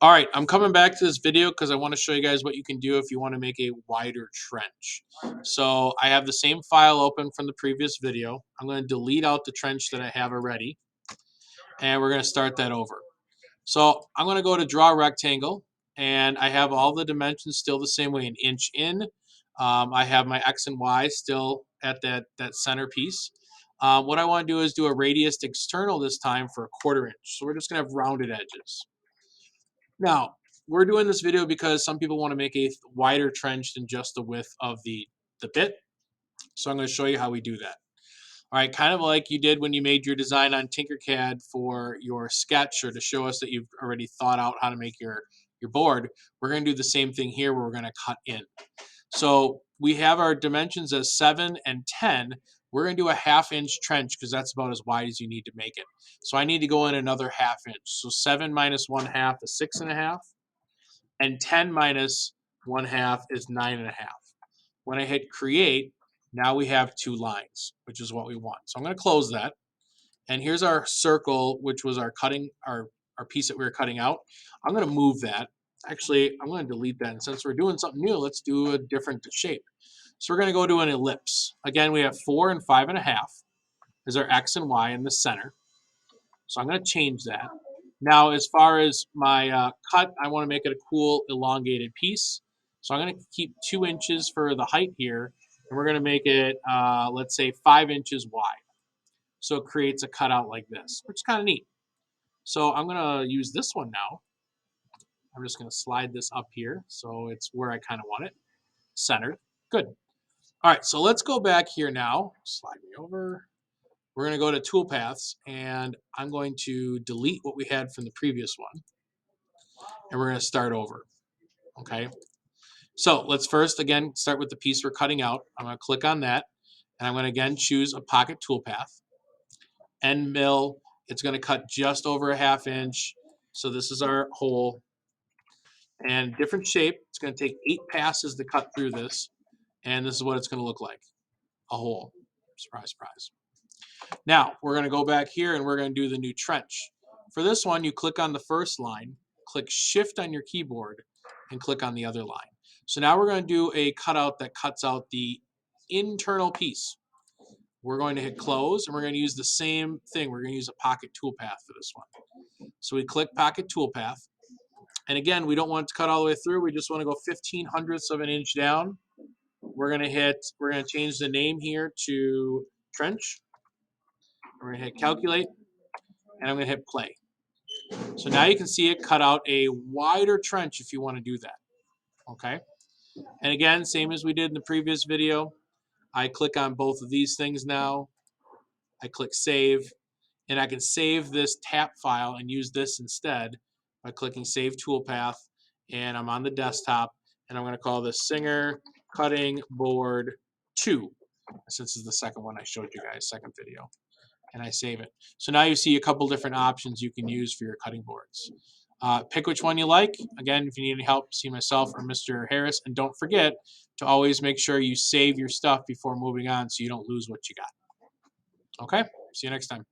All right, I'm coming back to this video because I want to show you guys what you can do if you want to make a wider trench. So I have the same file open from the previous video. I'm going to delete out the trench that I have already, and we're going to start that over. So I'm going to go to draw rectangle, and I have all the dimensions still the same way, an inch in. I have my X and Y still at that center piece. What I want to do is do a radius external this time for 1/4 inch. So we're just going to have rounded edges. Now, we're doing this video because some people want to make a wider trench than just the width of the bit. So I'm going to show you how we do that. All right, kind of like you did when you made your design on Tinkercad for your sketch, or to show us that you've already thought out how to make your board, we're going to do the same thing here where we're going to cut in. So we have our dimensions as 7 and 10. We're going to do a 1/2 inch trench because that's about as wide as you need to make it. So I need to go in another 1/2 inch. So 7 minus 1/2 is 6.5, and 10 minus 1/2 is 9.5. When I hit create, now we have 2 lines, which is what we want. So I'm going to close that. And here's our circle, which was our piece that we were cutting out. I'm going to move that. Actually, I'm going to delete that. And since we're doing something new, let's do a different shape. So we're going to go to an ellipse. Again, we have 4 and 5.5 is our X and Y in the center. So I'm going to change that. Now, as far as my cut, I want to make it a cool elongated piece. So I'm going to keep 2 inches for the height here, and we're going to make it, let's say, 5 inches wide. So it creates a cutout like this, which is kind of neat. So I'm going to use this one now. I'm just going to slide this up here so it's where I kind of want it, centered. Good. All right, so let's go back here now. Slide me over. We're going to go to toolpaths, and I'm going to delete what we had from the previous one, and we're going to start over. Okay. So let's first, again, start with the piece we're cutting out. I'm going to click on that, and I'm going to again choose a pocket toolpath. End mill, it's going to cut just over a 1/2 inch. So this is our hole. And different shape. It's going to take 8 passes to cut through this. And this is what it's going to look like. A hole. Surprise, surprise. Now, we're going to go back here and we're going to do the new trench. For this one, you click on the first line, click Shift on your keyboard, and click on the other line. So now we're going to do a cutout that cuts out the internal piece. We're going to hit close, and we're going to use the same thing. We're going to use a pocket toolpath for this one. So we click pocket toolpath. And again, we don't want it to cut all the way through. We just want to go 1/1500ths of an inch down. We're going to change the name here to trench. We're going to hit calculate, and I'm going to hit play. So now you can see it cut out a wider trench if you want to do that. Okay. And again, same as we did in the previous video, I click on both of these things now. I click save, and I can save this tap file and use this instead by clicking Save Toolpath, and I'm on the desktop, and I'm going to call this Singer Cutting Board 2, since this is the second one I showed you guys, second video, and I save it. So now you see a couple different options you can use for your cutting boards. Pick which one you like. Again, if you need any help, see myself or Mr. Harris, and don't forget to always make sure you save your stuff before moving on so you don't lose what you got. Okay, see you next time.